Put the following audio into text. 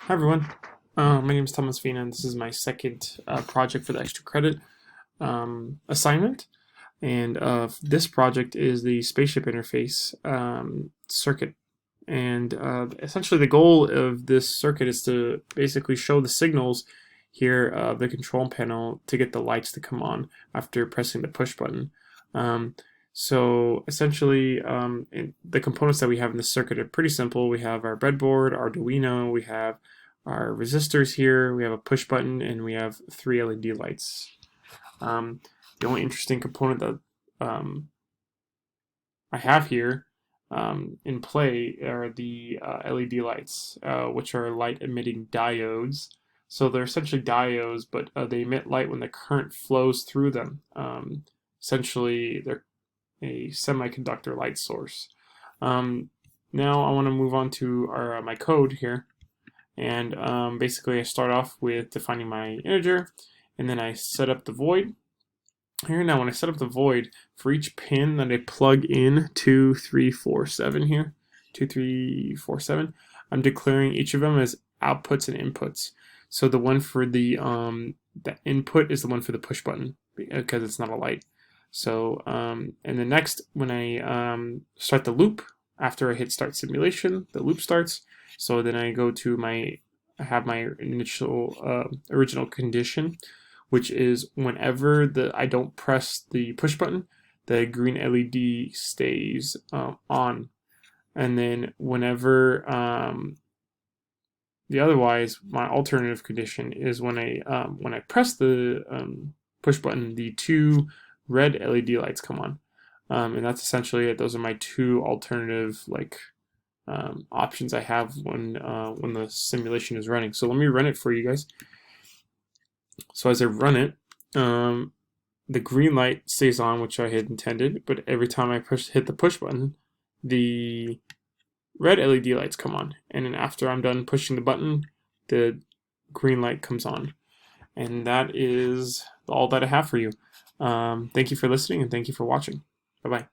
Hi everyone, my name is Thomas Vina and this is my second project for the extra credit assignment. And this project is the spaceship interface circuit. And essentially the goal of this circuit is to basically show the signals here of the control panel to get the lights to come on after pressing the push button. So essentially, the components that we have in the circuit are pretty simple. We have our breadboard, Arduino, we have our resistors here, we have a push button, and we have 3 LED lights. The only interesting component that I have here in play are the LED lights, which are light emitting diodes. So they're essentially diodes, but they emit light when the current flows through them. Essentially, they're a semiconductor light source. Now I want to move on to my code here. And basically I start off with defining my integer, and then I set up the void. Here now when I set up the void, for each pin that I plug in 2, 3, 4, 7 here, 2, 3, 4, 7, I'm declaring each of them as outputs and inputs. So the one for the input is the one for the push button because it's not a light. So, and then next, when I start the loop, after I hit start simulation, the loop starts. So then I go to I have my initial original condition, which is whenever I don't press the push button, the green LED stays on. And then whenever the otherwise, my alternative condition is when I press the push button, the 2 red LED lights come on, and that's essentially it. Those are my 2 alternative options I have when the simulation is running. So let me run it for you guys. So as I run it, the green light stays on, which I had intended, but every time I hit the push button, the red LED lights come on, and then after I'm done pushing the button, the green light comes on. And that is all that I have for you. Thank you for listening and thank you for watching. Bye-bye.